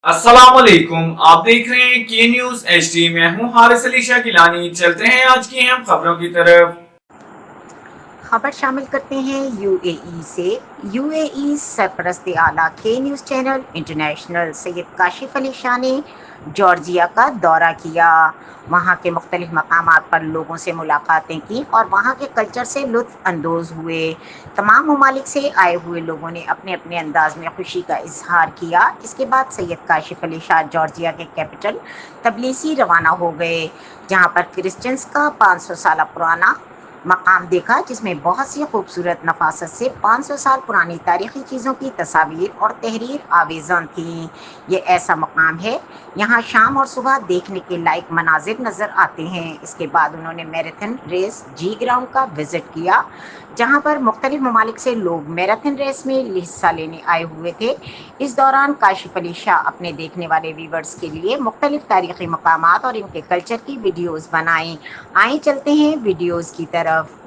अस्सलामुअलैकुम, आप देख रहे हैं की न्यूज HD। मैं हूं हारिस अली शाह किलानी। चलते हैं आज की हम खबरों की तरफ। खबर शामिल करते हैं यूएई से। यूएई सरपरस्त आला के news channel international Syed Kashif Ali Shah ने जॉर्जिया का दौरा किया। वहाँ के मुख्तलिफ मकामात पर लोगों से मुलाकातें की और वहाँ के कल्चर से लुत्फ़ अंदोज़ हुए। तमाम ममालिक से आए हुए लोगों ने अपने अपने अंदाज में खुशी का इजहार किया। इसके बाद सैयद काशिफ अली शाह जॉर्जिया के कैपिटल तबलीसी रवाना हो गए, जहाँ पर क्रिश्चियंस का 500 साल पुराना मकाम देखा, जिसमें बहुत सी खूबसूरत नफासत से 500 साल पुरानी तारीखी चीज़ों की तस्वीर और तहरीर आवेज़ान थीं। ये ऐसा मकाम है, यहाँ शाम और सुबह देखने के लायक मनाजिर नज़र आते हैं। इसके बाद उन्होंने मैराथन रेस जी ग्राउंड का विज़िट किया, जहाँ पर मुख्तलिफ ममालिक से लोग मैराथन रेस में हिस्सा लेने आए हुए थे। इस दौरान काशिफ अली शाह अपने देखने वाले व्यूवर्स के लिए मुख्तलिफ तारीखी मकामात और इनके कल्चर की वीडियोज़ बनाई। आइए चलते हैं वीडियोज़ की तरफ।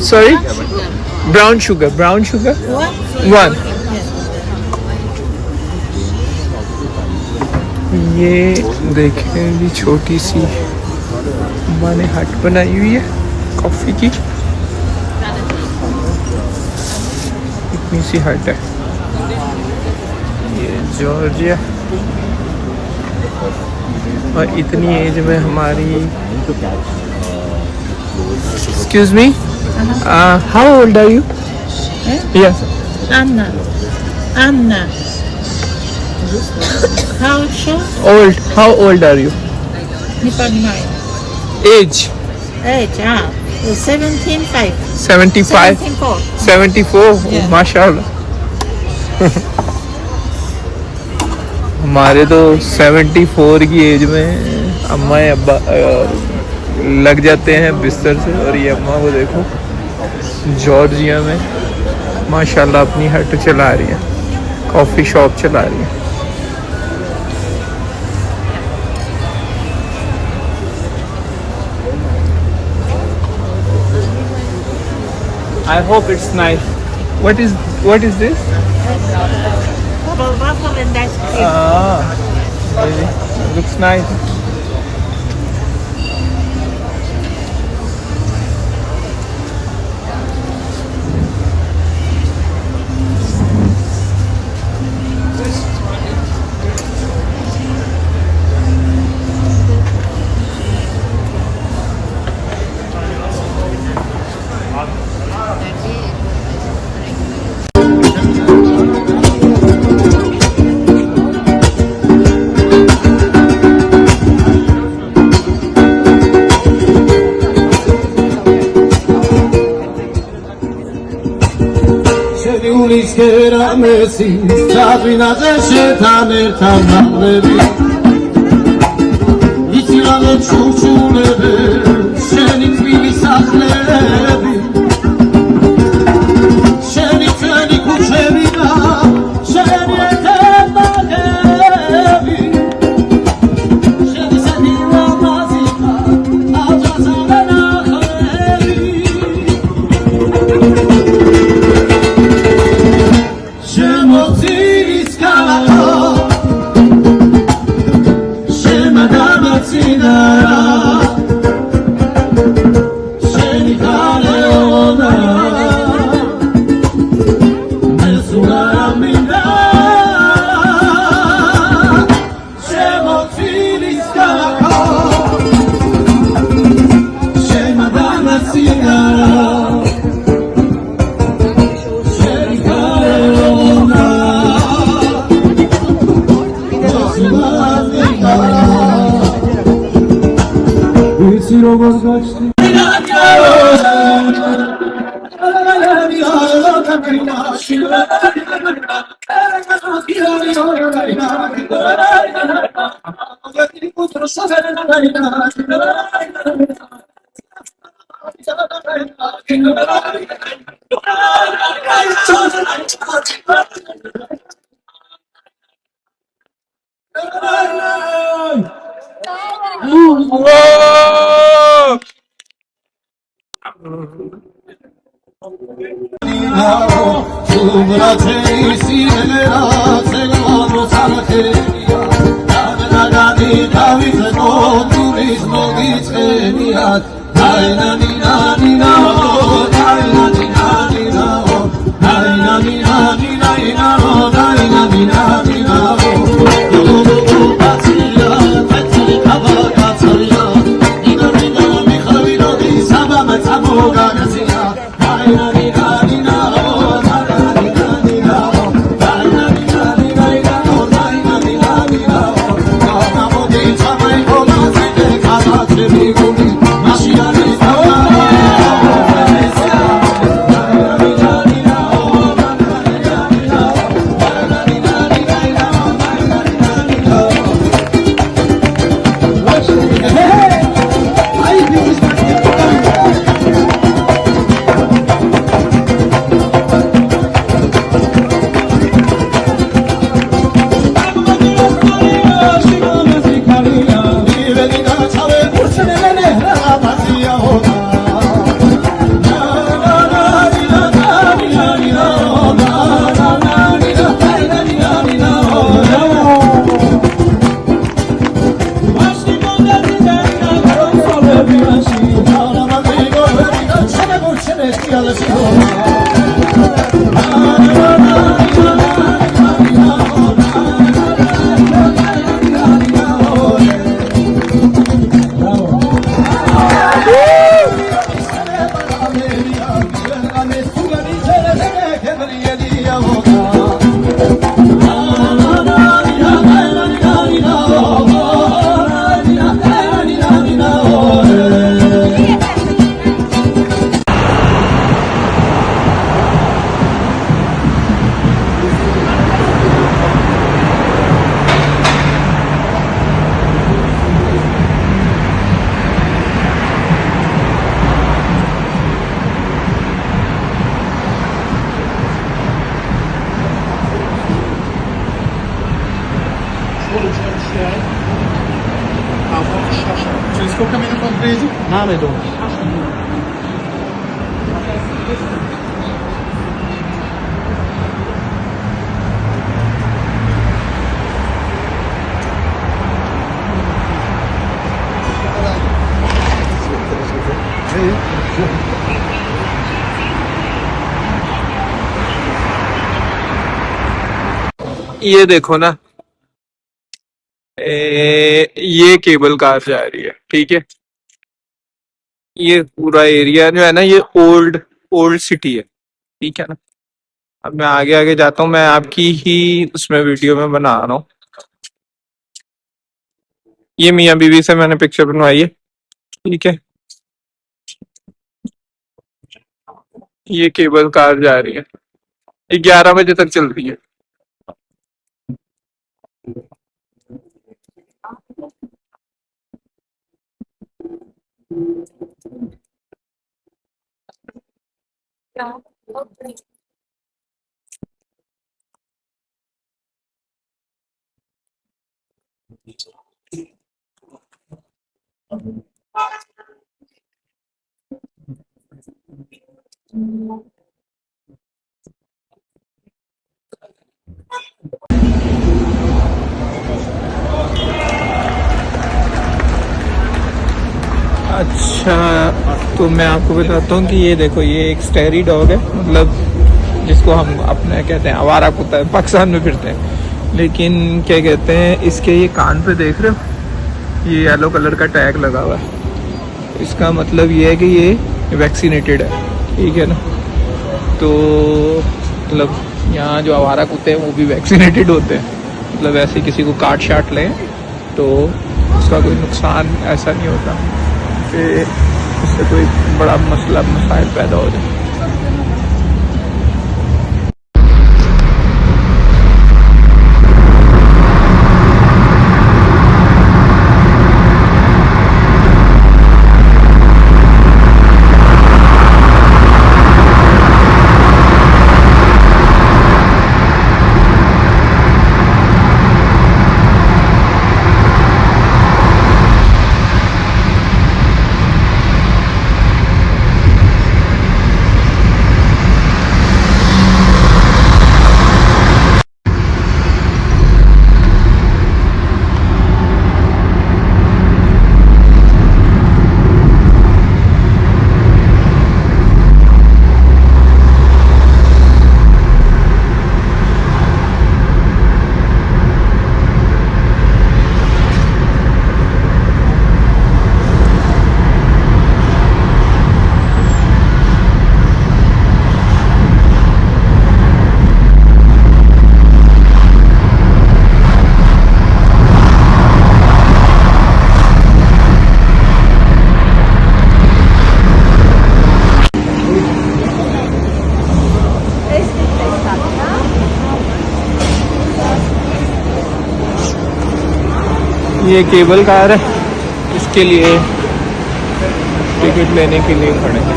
Sorry? Brown sugar. Brown sugar? One. ये देखें जी छोटी सी मैंने हट बनाई हुई है कॉफ़ी की। इतनी सी हट है। ये जॉर्जिया और इतनी एज में हमारी। Excuse me? How old are you? Yes. Anna. How sure? Old. How old are you? Age? 17.5. 75? 74. 74? Yeah. माशाल्लाह। हमारे तो 74 की एज में अम्मा अब्बा लग जाते हैं बिस्तर से। और ये अम्मा को देखो जॉर्जिया में माशाल्लाह अपनी हट चला रही है, कॉफ़ी शॉप चला रही है। I hope it's nice. What is this? Bubble waffle and ice cream. Really? Looks nice. Messi, Sabina Zetan Ertamanevi, Itirane Chuchuleve, Shenik Milisaklevi, Shenik Kuchevina, Shenik Emagevi, Shenik Sadira Mazika, Ajazana Khevi. compreso? Name do. ये देखो ना, ये cable car जा रही है, ठीक है। ये पूरा एरिया जो है ना, ये ओल्ड ओल्ड सिटी है, ठीक है ना। अब मैं आगे आगे जाता हूँ, मैं आपकी ही उसमें वीडियो में बना रहा हूँ। ये मियाँ बीवी से मैंने पिक्चर बनवाई है, ठीक है। ये केबल कार जा रही है, ये 11 बजे तक चल रही है। अच्छा, तो मैं आपको बताता हूँ कि ये देखो, ये एक स्टेरी डॉग है, मतलब जिसको हम अपने कहते हैं आवारा कुत्ता है, पाकिस्तान में फिरते हैं। लेकिन क्या कहते हैं, इसके ये कान पे देख रहे हो, ये येलो कलर का टैग लगा हुआ है। इसका मतलब ये है कि ये वैक्सीनेटेड है, ठीक है ना। तो मतलब यहाँ जो आवारा कुत्ते हैं वो भी वैक्सीनेटेड होते हैं, मतलब ऐसे किसी को काट शाट लें तो उसका कोई नुकसान ऐसा नहीं होता कि उससे कोई बड़ा मसाइल पैदा हो जाए। ये केबल कार है, इसके लिए टिकट लेने के लिए खड़े हैं।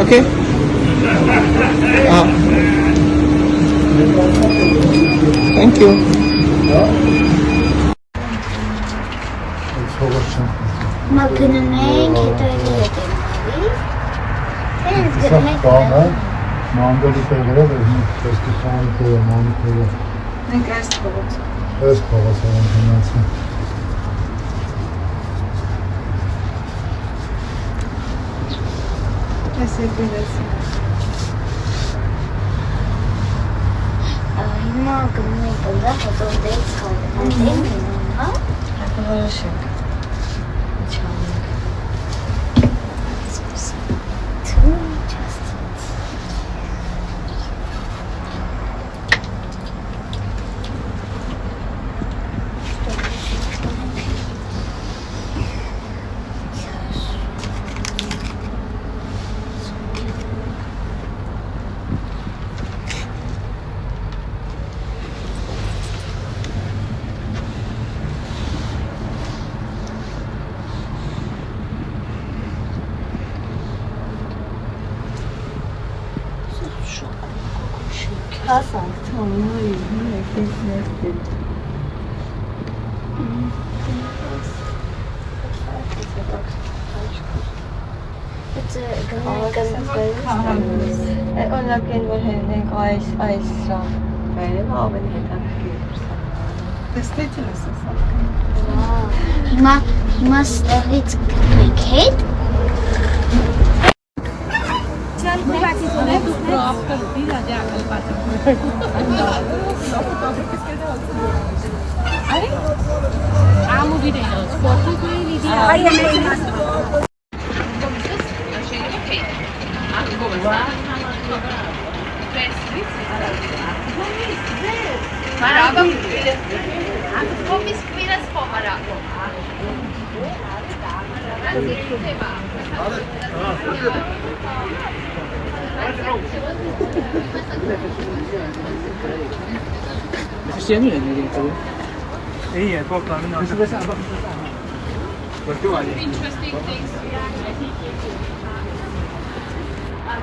ओके, हाँ, thank you. Makinenin getirdi. Ben izlemek Tamam. Mandalika göre de eski Soğanlıkaya, Mandalika. Ne gerçek babası? Eski babası ondan. Teşekkür ederim. Aynen, kımını yıkıldı. Fotoğrafı kaldı. Değil mi? Arkadaşım. 母さん超無理ねケーキやってるHet on laakiin wil hij denk ijs bij maar ben het aan mas iets kijk Interesting things.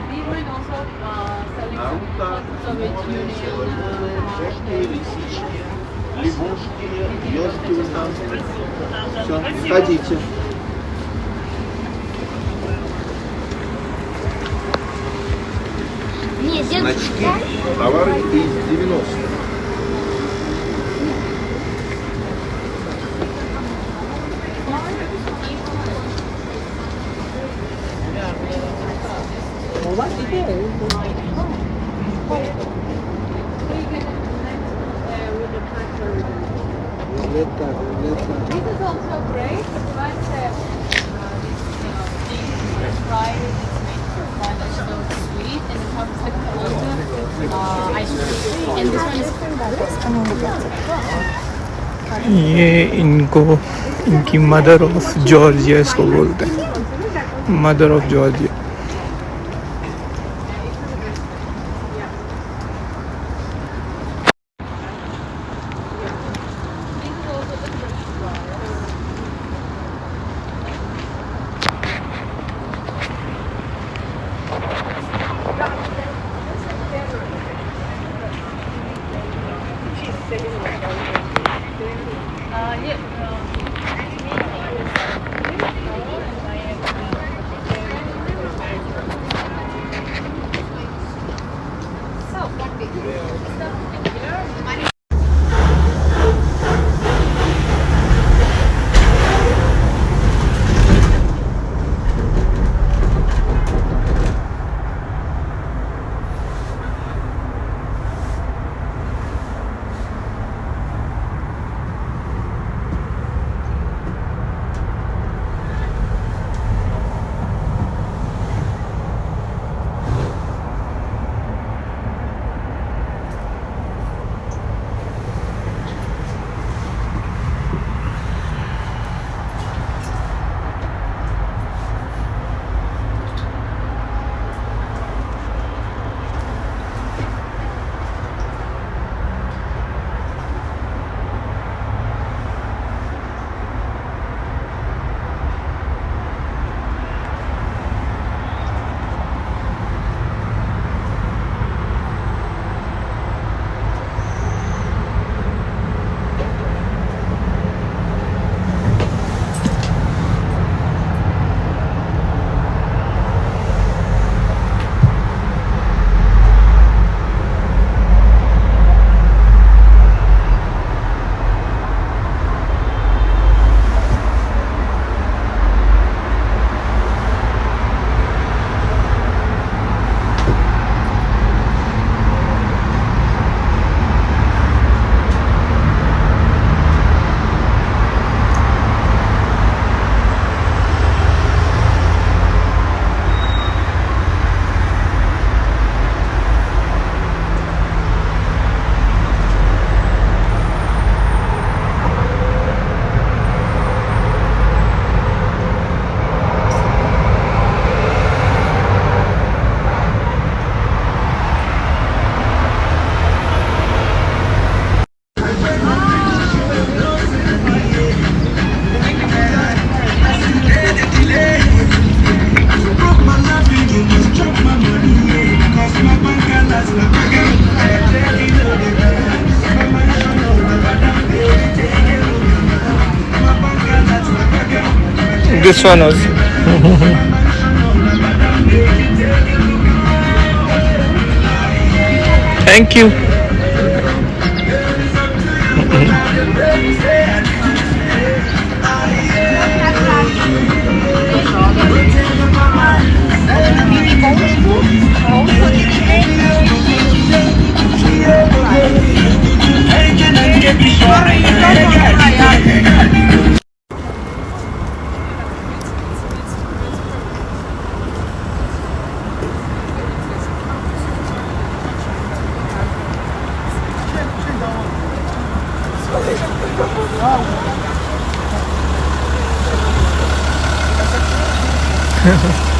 These were also selling some Soviet Union. Ходите. Значки, товары из 90-х. This is also great, but it's fried, it's made for fun, it's so sweet, and it comes with ice cream. And this one is ये इनको इनकी mother of Georgia इसको बोलते हैं, mother of Georgia. this one also. Thank you.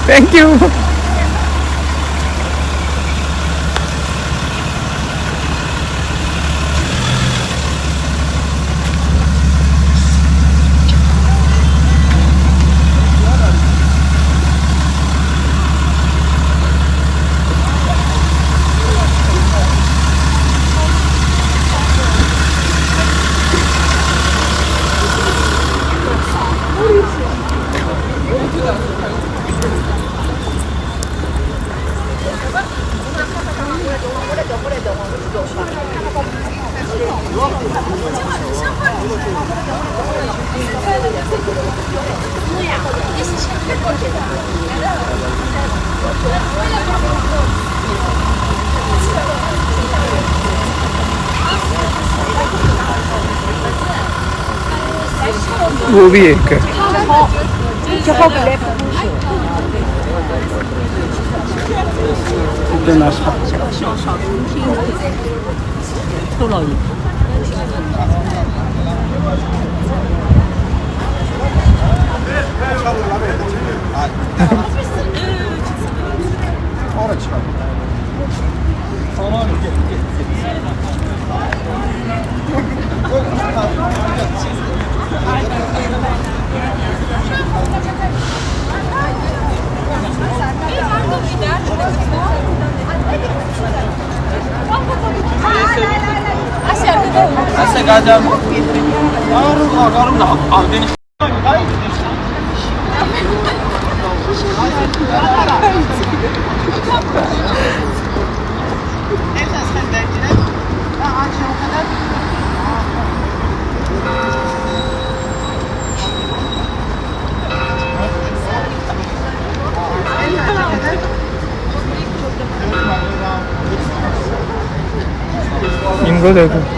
Thank you. वो भी एक है. इनको देखो.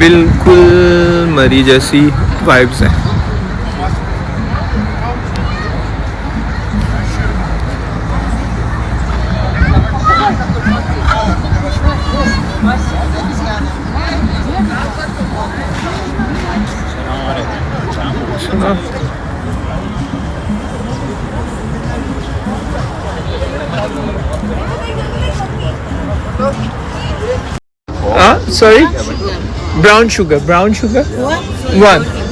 बिल्कुल मरी जैसी वाइब्स हैं. सुना सॉरी ब्राउन शुगर 1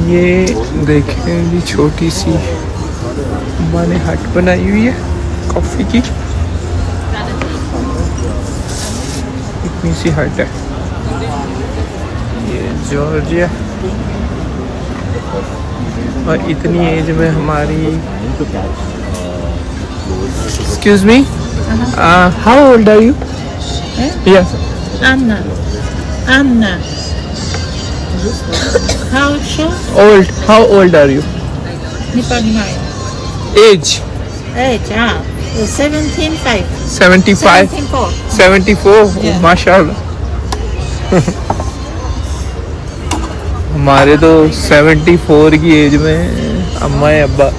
ये देखें जी छोटी सी मैंने हट बनाई हुई है कॉफ़ी की इतनी सी हट है ये जॉर्जिया और इतनी एज में हमारी excuse me how old are you yes Anna. how old are you age 75. 75 74 Yeah. माशाल्लाह हमारे तो 74 की एज में अम्मा अब्बा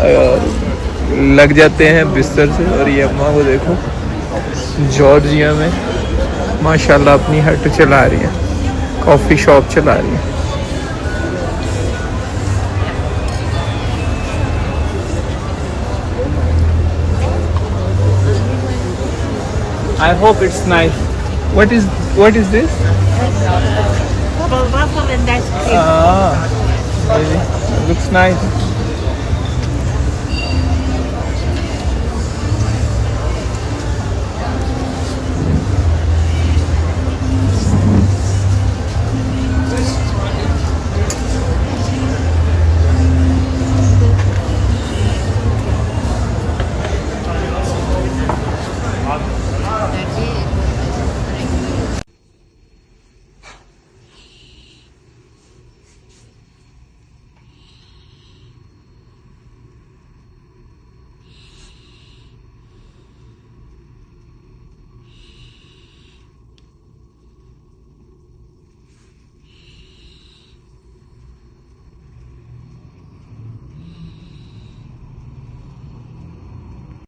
लग जाते हैं बिस्तर से और ये अम्मा को देखो जॉर्जिया में माशाल्लाह अपनी हट चला रही है कॉफ़ी शॉप चला रही है I hope it's nice. What is this? Waffle and ice cream. Ah, really? Looks nice.